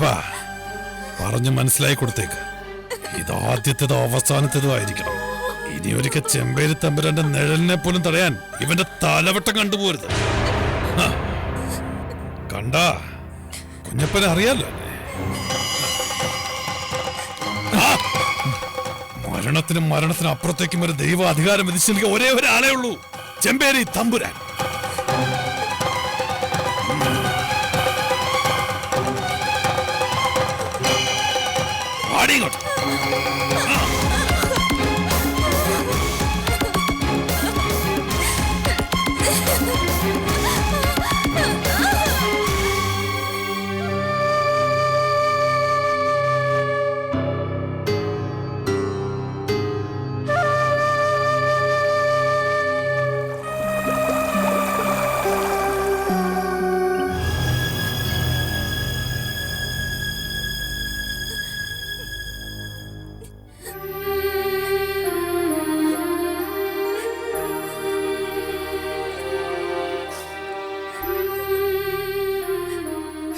വല്ലപ്പാ പറഞ്ഞു മനസ്സിലായി കൊടുത്തേക്ക്. ഇതാദ്യത്തേതോ അവസാനത്തേതോ ആയിരിക്കണം. ഇനി ഒരിക്കൽ ചെമ്പേരി തമ്പുരാന്റെ നിഴലിനെ പോലും തടയാൻ ഇവന്റെ തലവട്ടം കണ്ടുപോരുത്. കണ്ടാ കുഞ്ഞപ്പനെ അറിയാലോ. മരണത്തിനും അപ്പുറത്തേക്കും ഒരു ദൈവ അധികാരം വിധിച്ചു ഒരേ ഒരാളേ ഉള്ളൂ, ചെമ്പേരി തമ്പുരാൻ. ആടിങ്ങോട്ട്.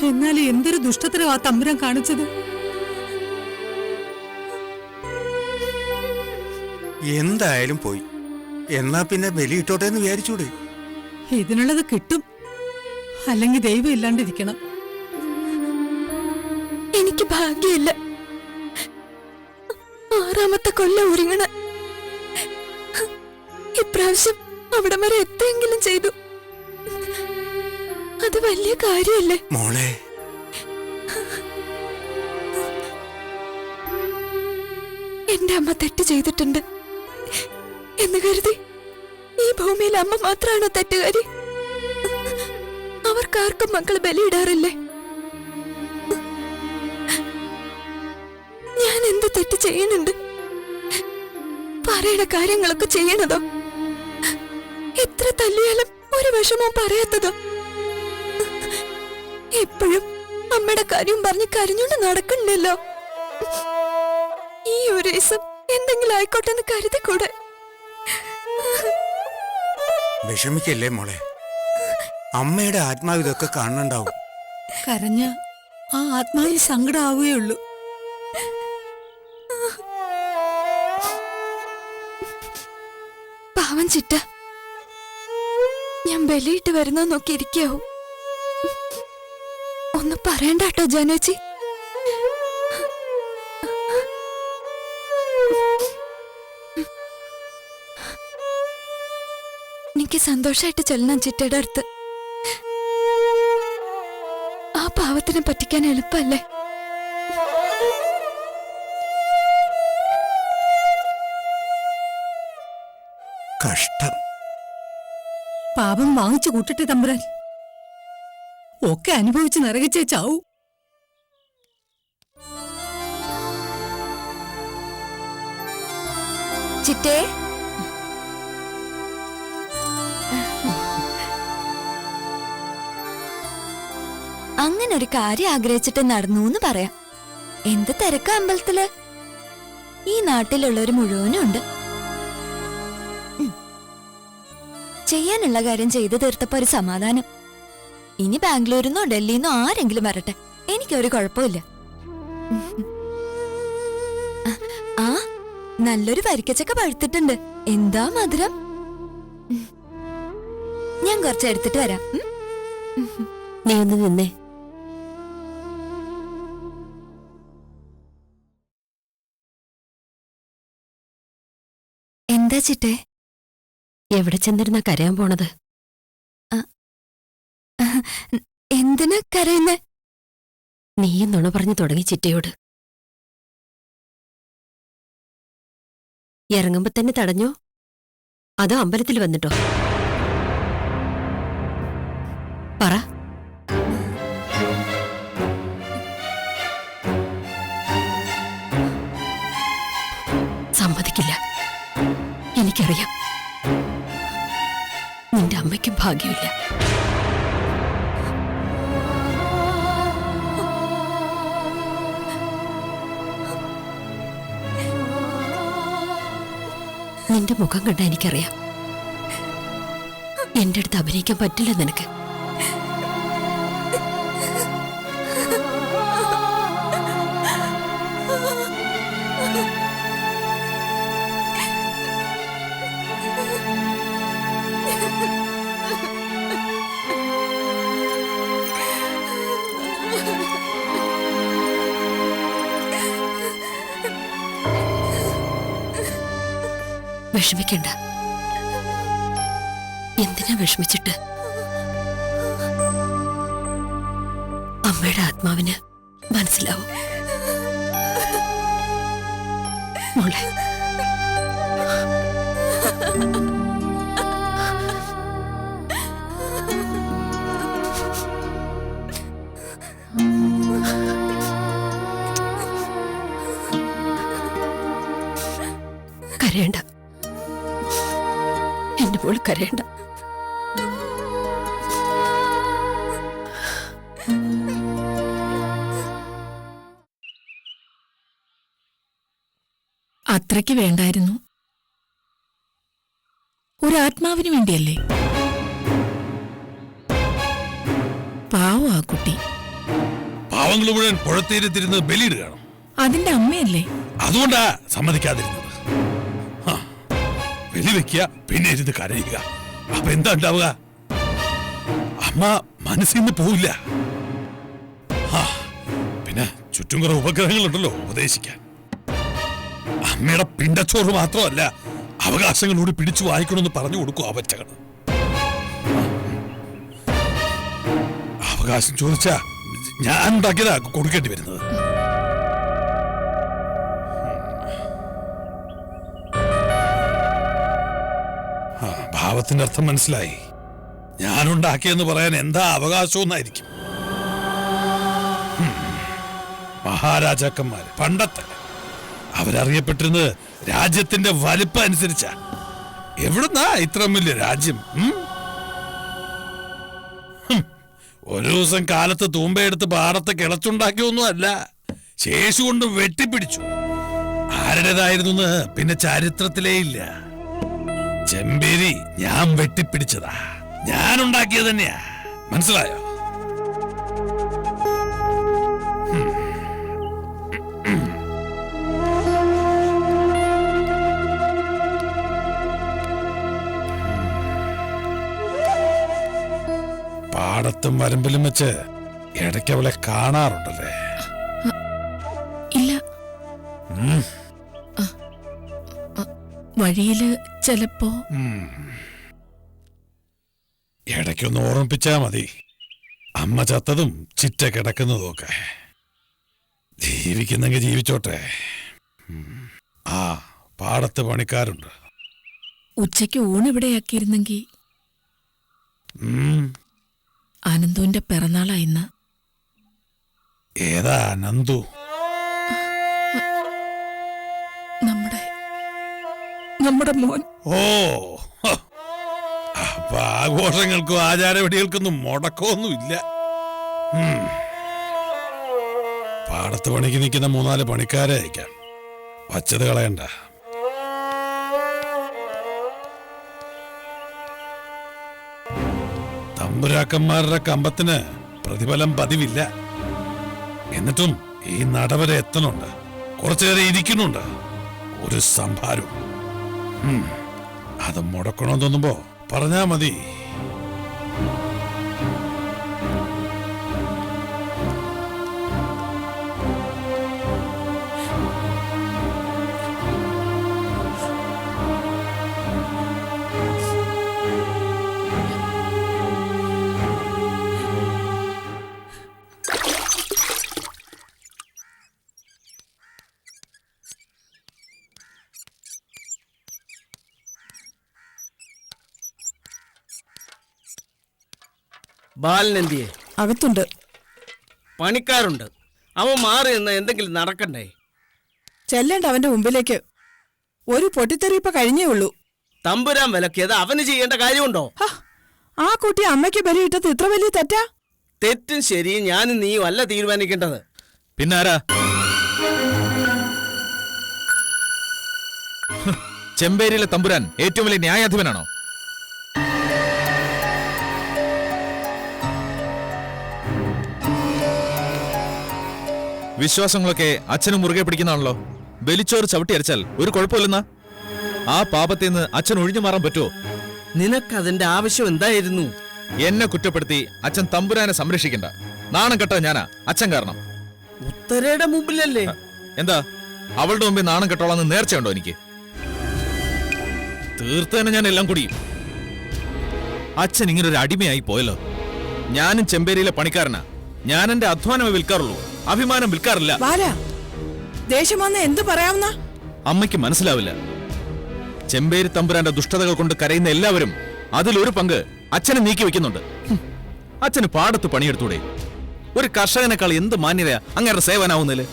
എന്നാൽ എന്തൊരു ദുഷ്ടത്തരം ആ തമ്പുരാൻ കാണിച്ചത്. എന്തായാലും പോയി, എന്നാ പിന്നെ ബലിയിട്ടോട്ടെ എന്ന് വിചാരിച്ചൂടെ? ഇതിനുള്ളത് കിട്ടും, അല്ലെങ്കിൽ ദൈവം ഇല്ലാണ്ടിരിക്കണം. എനിക്ക് ഭാഗ്യമില്ല. 6ാമത്തെ കൊല്ലം ഒരുങ്ങണ ഇപ്രാവശ്യം അവിടം വരെ എത്തെങ്കിലും ചെയ്തു. അത് വലിയ കാര്യമല്ലേ മോളെ? എന്റെ അമ്മ തെറ്റ് ചെയ്തിട്ടുണ്ട് എന്ന് കരുതി ഈ ഭൂമിയിൽ അമ്മ മാത്രമാണോ തെറ്റുകാരി? അവർക്കാർക്കും മക്കൾ ബലിയിടാറില്ലേ? ഞാൻ എന്ത് തെറ്റ് ചെയ്യുന്നുണ്ട്? പറയണ കാര്യങ്ങളൊക്കെ ചെയ്യണതോ? എത്ര തല്ലിയാലും ഒരു വിഷമവും പറയാത്തതോ? എപ്പോഴും അമ്മയുടെ കാര്യം പറഞ്ഞ് കരഞ്ഞോണ്ട് നടക്കണ്ടല്ലോ. ഈ ഒരു ദിവസം എന്തെങ്കിലും ആയിക്കോട്ടെ എന്ന് കരുതിക്കൂടെ? വിഷമിക്കല്ലേ മോളെ, അമ്മയുടെ ആത്മാവ് ഇതൊക്കെ കാണുന്നുണ്ടാവും. കരഞ്ഞ ആ ആത്മാവിന് സങ്കടമാവുകയുള്ളൂ. പാവം ചിറ്റ, ഞാൻ ബലിയിട്ട് വരുന്ന നോക്കി ഇരിക്കാവൂ. ഒന്ന് പറയണ്ടാട്ടോ ജാനുച്ചി. എനിക്ക് സന്തോഷായിട്ട് ചെല്ലണം ചിറ്റയുടെ അടുത്ത്. ആ പാവത്തിനെ പറ്റിക്കാൻ എളുപ്പല്ലേ? കഷ്ടം. പാപം വാങ്ങിച്ചു കൂട്ടട്ടെ തമ്പുരാൻ, ഒക്കെ അനുഭവിച്ച് നരകിച്ചേ ചാവൂ. ചിറ്റേ, അങ്ങനെ ഒരു കാര്യം ആഗ്രഹിച്ചിട്ട് നടന്നു എന്ന് പറയാം. എന്ത് തിരക്ക അമ്പലത്തില്. ഈ നാട്ടിലുള്ളവര് മുഴുവനും ഉണ്ട്. ചെയ്യാനുള്ള കാര്യം ചെയ്തു തീർത്തപ്പോ ഒരു സമാധാനം. ഇനി ബാംഗ്ലൂരിന്നോ ഡൽഹിന്നോ ആരെങ്കിലും വരട്ടെ, എനിക്കൊരു കുഴപ്പമില്ല. ആ, നല്ലൊരു വരിക്കച്ചക്ക പഴുത്തിട്ടുണ്ട്. എന്താ മധുരം. ഞാൻ കുറച്ച് എടുത്തിട്ട് വരാം. നീ ഒന്ന് നിന്നേ. എന്താ ചിറ്റേ? എവിടെ ചെന്നിരുന്നാ കരയാൻ പോണത്? എന്തിനാ കരയുന്നേ? നീയും നുണ പറഞ്ഞു തുടങ്ങി ചിറ്റയോട്. ഇറങ്ങുമ്പോ തന്നെ തടഞ്ഞോ അതോ അമ്പലത്തിൽ വന്നിട്ടോ? പറ. സമ്മതിക്കില്ല. എനിക്കറിയാം നിന്റെ അമ്മയ്ക്ക് ഭാഗ്യമില്ല. നിന്റെ മുഖം കണ്ട എനിക്കറിയാം എന്റെ അടുത്ത് അഭിനയിക്കാൻ പറ്റില്ല നിനക്ക്. വിഷമിക്കണ്ട. എന്തിനാ വിഷമിച്ചിട്ട്? അമ്മയുടെ ആത്മാവിന് മനസ്സിലാവും. മോളെ, കരയണ്ട. എന്റെ മോള് കരയണ്ട. അത്രയ്ക്ക് വേണ്ടായിരുന്നു. ഒരു ആത്മാവിന് വേണ്ടിയല്ലേ? പാവം ആ കുട്ടി. പാവങ്ങൾ മുഴുവൻ പുഴത്തീരത്തിരുന്ന് ബലിയിടുകയാണ്. അതിന്റെ അമ്മയല്ലേ? അതുകൊണ്ടാ സമ്മതിക്കാതിരുന്നത്. ബലി വെക്കുക, പിന്നെ ഇരുന്ന് കരയുക. അപ്പൊ എന്താ ഉണ്ടാവുക? അമ്മ മനസ്സിൽ നിന്ന് പോവില്ല. പിന്നെ ചുറ്റും കുറെ ഉപഗ്രഹങ്ങളുണ്ടല്ലോ ഉപദേശിക്കാൻ. അമ്മയുടെ പിണ്ടച്ചോറ് മാത്രമല്ല, അവകാശങ്ങളോട് പിടിച്ചു വായിക്കണമെന്ന് പറഞ്ഞു കൊടുക്കും അവറ്റകൾ. അവകാശം ചോദിച്ചാ ഞാൻ ഉണ്ടാക്കിയതാ കൊടുക്കേണ്ടി വരുന്നത്. ഭാവത്തിന്റെ അർത്ഥം മനസ്സിലായി. ഞാനുണ്ടാക്കിയെന്ന് പറയാൻ എന്താ അവകാശമെന്നായിരിക്കും. മഹാരാജാക്കന്മാര് പണ്ടത്തെ അവരറിയപ്പെട്ടിരുന്നത് രാജ്യത്തിന്റെ വലിപ്പം അനുസരിച്ചാ. എവിടുന്നാ ഇത്ര വലിയ രാജ്യം? ഒരു ദിവസം കാലത്ത് തൂമ്പയെടുത്ത് പാടത്ത് കിളച്ചുണ്ടാക്കിയൊന്നും അല്ല, ശേഷി കൊണ്ട് വെട്ടിപ്പിടിച്ചു. ആരുടേതായിരുന്നു പിന്നെ ചരിത്രത്തിലേ ഇല്ല. ചെമ്പേരി ഞാൻ വെട്ടിപ്പിടിച്ചതാ, ഞാനുണ്ടാക്കിയത് തന്നെയാ. മനസ്സിലായോ? പാടത്തും വരമ്പിലും വെച്ച് ഇടയ്ക്ക് അവളെ കാണാറുണ്ടല്ലേ? ഇല്ല. വഴിയില് ചിലപ്പോ. ഇടയ്ക്കൊന്ന് ഓർമ്മിപ്പിച്ചാ മതി. അമ്മ ചത്തതും ചിറ്റ കിടക്കുന്നതും ഒക്കെ. ജീവിക്കുന്നെങ്കിൽ ജീവിച്ചോട്ടെ. ആ പാടത്ത് പണിക്കാരുണ്ട്. ഉച്ചയ്ക്ക് ഊണിവിടെയാക്കിയിരുന്നെങ്കിൽ. ആനന്ദുവിന്റെ പിറന്നാളായിന്ന്. ഏതാ നന്ദു? നമ്മുടെ മോൻ. ഓ, അപ്പൊ ആഘോഷങ്ങൾക്കും ആചാരവടികൾക്കൊന്നും മുടക്കമൊന്നുമില്ല. പാടത്ത് പണിക്ക് നിൽക്കുന്ന 3-4 പണിക്കാരെ അയക്കാം. വച്ചത് കളയണ്ട. തമ്പുരാക്കന്മാരുടെ കമ്പത്തിന് പ്രതിഫലം പതിവില്ല. എന്നിട്ടും ഈ നടവരെ എത്തണുണ്ട്, കുറച്ചേറെ ഇരിക്കുന്നുണ്ട്. ഒരു സംഭാരം അത് മുടക്കണമെന്ന് തോന്നുമ്പോ പറഞ്ഞാ മതി. ബാലനെന്തിയെ? അകത്തുണ്ട്. പണിക്കാരുണ്ട്. അവൻ മാറി നിന്ന് എന്തെങ്കിലും നടക്കണ്ടേ? ചെല്ലണ്ട അവന്റെ മുമ്പിലേക്ക്. ഒരു പൊട്ടിത്തെറിയിപ്പ കഴിഞ്ഞേ ഉള്ളൂ. തമ്പുരാൻ വിലക്കിയത് അവന് ചെയ്യേണ്ട കാര്യമുണ്ടോ? ആ കുട്ടി അമ്മയ്ക്ക് ബലിയിട്ടത് ഇത്ര വലിയ തെറ്റാ? തെറ്റും ശരിയും ഞാനും നീയും അല്ല തീരുമാനിക്കേണ്ടത്. പിന്നാരാ? ചെമ്പേരിയിലെ തമ്പുരാൻ ഏറ്റവും വലിയ ന്യായാധിപനാണോ? വിശ്വാസങ്ങളൊക്കെ അച്ഛനും മുറുകെ പിടിക്കുന്നതാണല്ലോ. ബലിച്ചോറ് ചവിട്ടി അരച്ചാൽ ഒരു കുഴപ്പമില്ലെന്നാ. ആ പാപത്തിൽ നിന്ന് അച്ഛൻ ഒഴിഞ്ഞു മാറാൻ പറ്റുമോ? നിനക്കതിന്റെ ആവശ്യം എന്തായിരുന്നു? എന്നെ കുറ്റപ്പെടുത്തി അച്ഛൻ തമ്പുരാനെ സംരക്ഷിക്കണ്ട. നാണം കെട്ട ഞാനാ അച്ഛൻ കാരണം. ഉത്തരയുടെ മുമ്പിലല്ലേ? എന്താ അവളുടെ മുമ്പിൽ നാണം കെട്ടോളാന്ന് നേർച്ചയുണ്ടോ എനിക്ക്? തീർത്ത് തന്നെ ഞാൻ എല്ലാം കുടിയും. അച്ഛൻ ഇങ്ങനെ ഒരു അടിമയായി പോയല്ലോ. ഞാനും ചെമ്പേരിയിലെ പണിക്കാരനാ. ഞാൻ എന്റെ അധ്വാനമേ വിൽക്കാറുള്ളൂ, അഭിമാനം വിൽക്കാറില്ല. ബാല, ദേഷ്യം വന്ന് എന്ത് പറയാവുന്ന? അമ്മയ്ക്ക് മനസ്സിലാവില്ല. ചെമ്പേരി തമ്പുരാന്റെ ദുഷ്ടതകൾ കൊണ്ട് കരയുന്ന എല്ലാവരും അതിലൊരു പങ്ക് അച്ഛനെ നീക്കി വെക്കുന്നുണ്ട്. അച്ഛന് പാടത്ത് പണിയെടുത്തൂടെ? ഒരു കർഷകനേക്കാൾ എന്ത് മാന്യതയാ അങ്ങേരുടെ സേവനാവുന്നതില്?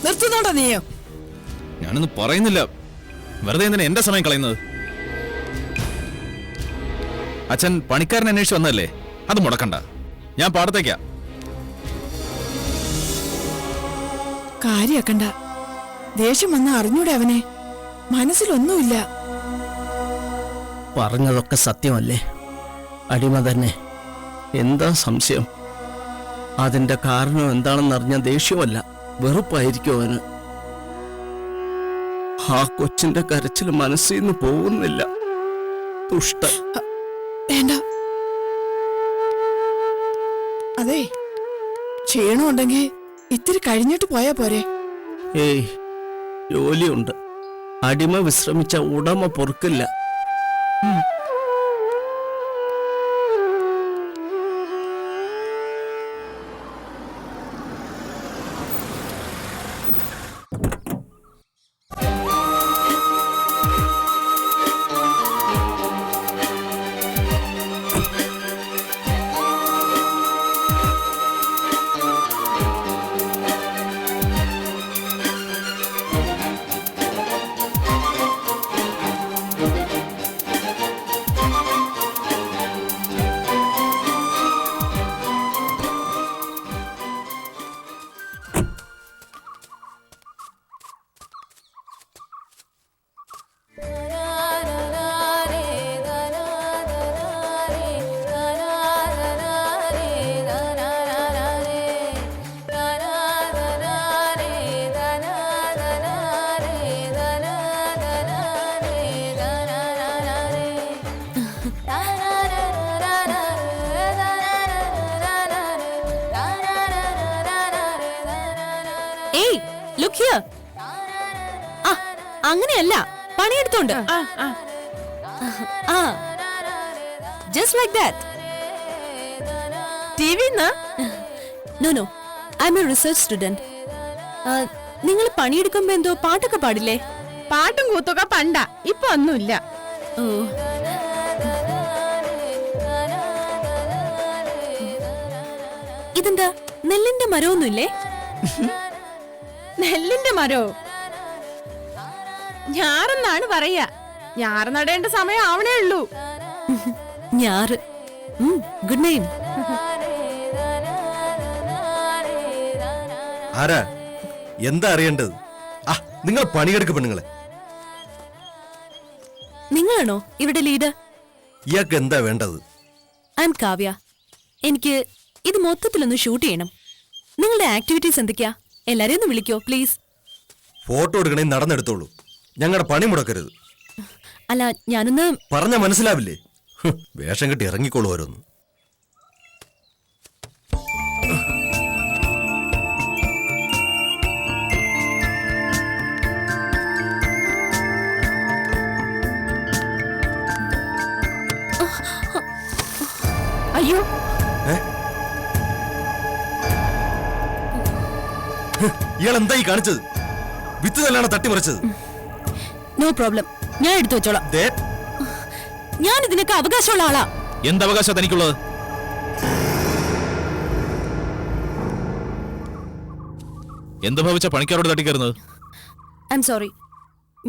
നിർത്തുന്നുണ്ടോ നീയോ? ഞാനൊന്നും പറയുന്നില്ല, വെറുതെ എന്തിനാ എന്റെ സമയം കളയുന്നത്? അച്ഛൻ പണിക്കാരനെ അന്വേഷിച്ച് വന്നതല്ലേ, അത് മുടക്കണ്ട. ഞാൻ പാടത്തേക്കാ. കാര്യാക്കണ്ട. ദേഷ്യം വന്ന് അറിഞ്ഞൂടെ അവനെ? മനസ്സിലൊന്നുമില്ല. പറഞ്ഞതൊക്കെ സത്യമല്ലേ? അടിമ തന്നെ. എന്താ സംശയം? അതിന്റെ കാരണം എന്താണെന്നറിഞ്ഞ ദേഷ്യമല്ല, വെറുപ്പായിരിക്കും അവന്. ആ കൊച്ചിന്റെ കരച്ചിൽ മനസ്സിൽ നിന്ന് പോകുന്നില്ല. ദുഷ്ട. വേണ്ട. അതെ, ക്ഷീണമുണ്ടെങ്കിൽ ഇത്തിരി കഴിഞ്ഞിട്ട് പോയാ പോരെ? ഏയ്, ജോലിയുണ്ട്. അടിമ വിശ്രമിച്ച ഉടമ പൊറുക്കില്ല. ഏയ്, ലുക്ക് ഹിയർ. അങ്ങനെയല്ല, പണിയെടുത്തോണ്ട്. Just like that. ടിവിന്ന്? No no, I'm a research student. നിങ്ങൾ പണിയെടുക്കുമ്പോ എന്തോ പാട്ടൊക്കെ പാടില്ലേ? പാട്ടും കൂത്തൊക്കെ പണ്ടാ, ഇപ്പൊ ഒന്നുമില്ല. ഓ, ഇതെന്താ നെല്ലിന്റെ മരമൊന്നുമില്ലേ? നെല്ലിന്റെ മരോ? ഞാറെന്നാണ് പറയാ. ഞാറ് നടേണ്ട സമയം ആവണേ ഉള്ളൂ. ഞാറ്. Good name. ആരാ? എന്താ അറിയേണ്ടത്? നിങ്ങൾ പണിയെടുക്ക് പെണ്ണുങ്ങളെ. നിങ്ങളാണോ ഇവിടെ ലീഡർ? ഇയാൾക്ക് എന്താ വേണ്ടത്? I M Kavya. എനിക്ക് ഇത് മൊത്തത്തിലൊന്ന് ഷൂട്ട് ചെയ്യണം. നിങ്ങളുടെ ആക്ടിവിറ്റീസ് എന്തൊക്കെയാ? എല്ലാരെയും ഒന്ന് വിളിക്കോ പ്ലീസ്. ഫോട്ടോ എടുക്കണേ നടന്നെടുത്തോളൂ, ഞങ്ങളുടെ പണി മുടക്കരുത്. അല്ല, ഞാനൊന്ന് പറഞ്ഞ മനസ്സിലാവില്ലേ? വേഷം കെട്ടി ഇറങ്ങിക്കോളൂ ഓരോന്ന്. അയ്യോ, ഇയാൾ എന്താ ഈ കാണിച്ചത്? വിത്ത് തന്നെയാണ് തട്ടിമറിച്ചത്. നോ പ്രോബ്ലം, ഞാൻ എടുത്തു വെച്ചോളാം. ഞാൻ ഇതിനൊക്കെ അവകാശമുള്ള ആളാ. എന്തവകാശം തനിക്കുള്ളത്? എന്ത് ഭാവിച്ച പണിക്കാരോട് തട്ടിക്കയറുന്നത്? I'm sorry.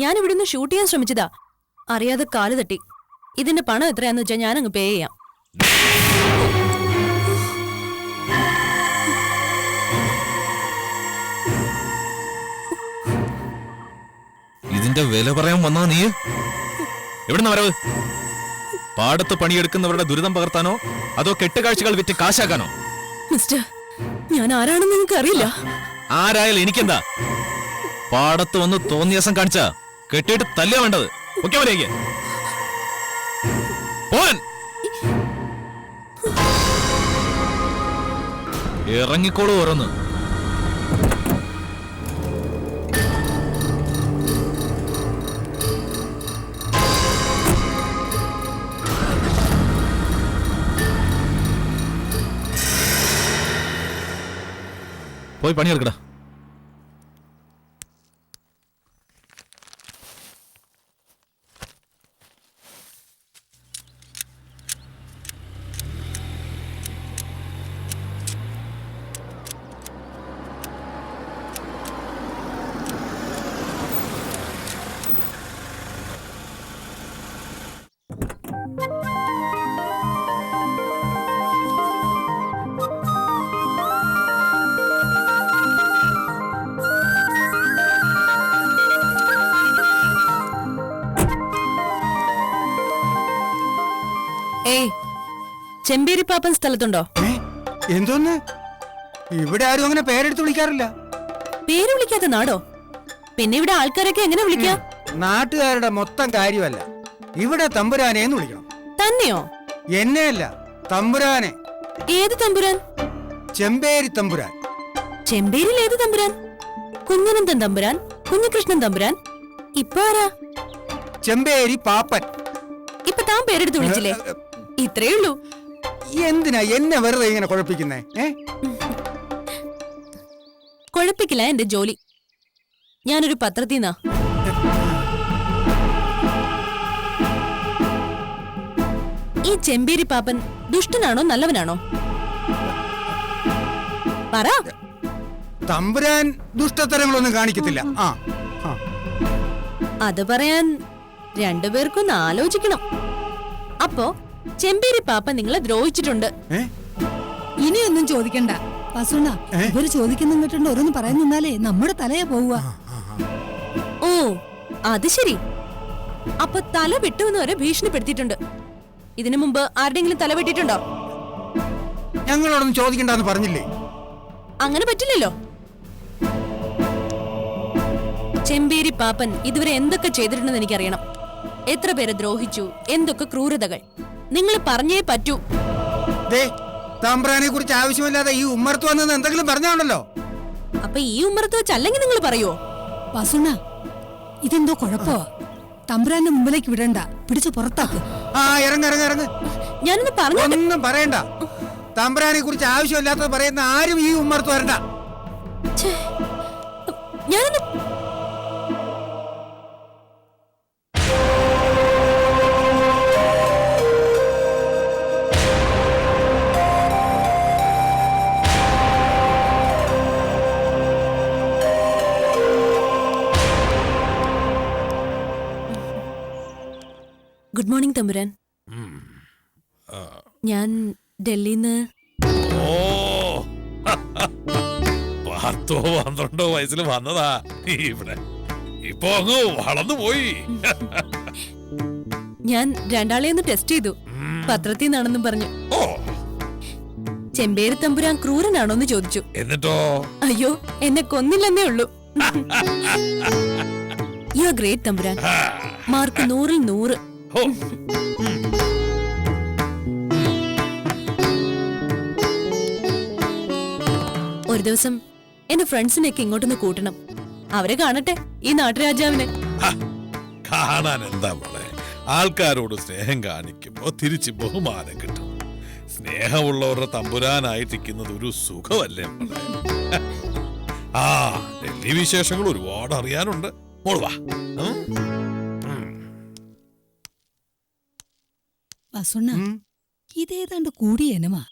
ഞാൻ ഇവിടുന്ന് ഷൂട്ട് ചെയ്യാൻ ശ്രമിച്ചതാ, അറിയാതെ കാല് തട്ടി. ഇതിന്റെ പണം എത്രയാന്ന് വെച്ചാൽ ഞാനങ്ങ് പേ ചെയ്യാം. ഇതിന്റെ വില പറയാൻ വന്നാ നീ? എവിടുന്ന വരവ്? പാടത്ത് പണിയെടുക്കുന്നവരുടെ ദുരിതം പകർത്താനോ അതോ കെട്ടുകാഴ്ചകൾ വിറ്റ് കാശാക്കാനോ? മിസ്റ്റർ, ഞാൻ ആരാണെന്ന് നിങ്ങൾക്ക് അറിയില്ല. ആരായാലും എനിക്കെന്താ? പാടത്ത് വന്ന് തോന്നിയാസം കാണിച്ച കെട്ടിയിട്ട് തല്ലിയാ വേണ്ടത്. ഒക്കെ മതിയേക്ക് പോൻ. ഇറങ്ങിക്കോളൂ ഓരോന്ന്. പോയി പണിയെടുക്കടാ. ഏയ്, ചെമ്പേരി പാപ്പൻ സ്ഥലത്തുണ്ടോ? എന്തോന്ന്? ഇവിടെ ആരും അങ്ങനെ പേരെടുത്ത് വിളിക്കാറില്ല. പേര് വിളിക്കാത്ത നാടോ? പിന്നെ ഇവിടെ ആൾക്കാരൊക്കെ എങ്ങനെ വിളിക്കാം? നാട്ടുകാരുടെ മൊത്തം കാര്യമല്ല, ഇവിടെ തമ്പുരാനേന്ന് വിളിക്കണം. തന്നെയോ? എന്നെയല്ല, തമ്പുരാനെ. ഏത് തമ്പുരാൻ? ചെമ്പേരി തമ്പുരാൻ. ചെമ്പേരിൽ ഏത് തമ്പുരാൻ? കുഞ്ഞനന്തൻ തമ്പുരാൻ, കുഞ്ഞികൃഷ്ണൻ തമ്പുരാൻ. ഇപ്പൊ ആരാ? ചെമ്പേരി പാപ്പൻ. ഇപ്പൊ താൻ പേരെടുത്ത് വിളിച്ചില്ലേ? ഇത്രേ ഉള്ളൂ. എന്തിനാ എന്നെ വെറുതെ ഇങ്ങനെ കുഴപ്പിക്കുന്നേ? കുഴപ്പിക്കില്ല എന്റെ ജോലി. ഞാനൊരു പത്രത്തിന്നാ. ഈ ചെമ്പേരി പാപ്പൻ ദുഷ്ടനാണോ നല്ലവനാണോ? പറ. തമ്പുരാൻ ദുഷ്ടത്തരങ്ങളൊന്നും കാണിക്കത്തില്ല. അത് പറയാൻ രണ്ടുപേർക്കൊന്ന് ആലോചിക്കണം. അപ്പോ ചെമ്പേരി പാപ്പൻ നിങ്ങളെ ദ്രോഹിച്ചിട്ടുണ്ട്. ഇനിയൊന്നും ചോദിക്കണ്ട വസുണ്ണ. ഇവര് ചോദിക്കുന്ന കേട്ടുണ്ട് ഓരോന്ന് പറയാൻ നിന്നാലേ നമ്മുടെ തലയെ പോവുക. ഓ, അത് ശരി. അപ്പൊ തല വെട്ടുമെന്ന് വരെ ഭീഷണിപ്പെടുത്തിയിട്ടുണ്ട്. ഇതിനു മുമ്പ് ആരുടെങ്കിലും തല വെട്ടിയിട്ടുണ്ടോ? ഞങ്ങളോടൊന്നും ചോദിക്കണ്ടെന്ന് പറഞ്ഞില്ലേ? അങ്ങനെ പറ്റില്ലല്ലോ. ചെമ്പേരി പാപ്പൻ ഇതുവരെ എന്തൊക്കെ ചെയ്തിട്ടുണ്ടെന്ന് എനിക്കറിയണം. എത്ര പേരെ ദ്രോഹിച്ചു, എന്തൊക്കെ ക്രൂരതകൾ. നിങ്ങൾ പറഞ്ഞേ പറ്റൂ. തമ്പ്രാനെ കുറിച്ച് ആവശ്യമില്ലാതെ ഈ ഉമ്മർത്ത് വന്നെന്ന് എന്തെങ്കിലും പറഞ്ഞാണല്ലോ. അപ്പൊ ഈ ഉമ്മറത്ത് വെച്ചല്ലെങ്കിൽ നിങ്ങൾ പറയുവോ? വസുണ്ണ, ഇതെന്തോ കുഴപ്പമാ. തമ്പുരാന്റെ മുമ്പിലേക്ക് വിടണ്ട, പിടിച്ചു പുറത്താക്ക്. ഇറങ്ങ്. ഞാനൊന്ന് പറഞ്ഞു. ഒന്നും പറയണ്ട. തമ്പ്രാനെ കുറിച്ച് ആവശ്യമില്ലാത്തത് പറയുന്ന ആരും ഈ ഉമ്മർത്ത് വരണ്ട. ഞാനൊന്ന് ഗുഡ് മോർണിംഗ് തമ്പുരാൻ. ഞാൻ ഡൽഹിന്ന്. ഓ 10 12 വയസ്സിൽ വന്നതാ ഇവിടെ. ഇപ്പൊ അങ്ങ് വളർന്നു പോയി. ഞാൻ രണ്ടാളെ ഒന്ന് ടെസ്റ്റ് ചെയ്തു. പത്രത്തിൽ നിന്നാണെന്നും പറഞ്ഞു. ഓ, ചെമ്പേരി തമ്പുരാൻ ക്രൂരനാണോന്ന് ചോദിച്ചു. എന്നിട്ടോ? അയ്യോ, എന്നെ കൊന്നില്ലെന്നേ ഉള്ളൂ. You are great Thampuran. Mark 100ൽ 100. ഓ, ഒരു ദിവസം എന്റെ ഫ്രണ്ട്സിനെയൊക്കെ ഇങ്ങോട്ടൊന്ന് കൂട്ടണം. അവരെ കാണട്ടെ, ഈ നാട്ടുരാജാവിനെ. കാണാൻ എന്താ മോളെ, ആൾക്കാരോട് സ്നേഹം കാണിക്കുമ്പോ തിരിച്ച് ബഹുമാനം കിട്ടും. സ്നേഹമുള്ളവരുടെ തമ്പുരാനായിട്ടിരിക്കുന്നത് ഒരു സുഖമല്ലേ മോളെ? ഡൽഹി വിശേഷങ്ങൾ ഒരുപാട് അറിയാനുണ്ട്. മോള് വാ. വസുണ്ണ, ഇതേതാണ്ട് കൂടിയ ഇനമാ.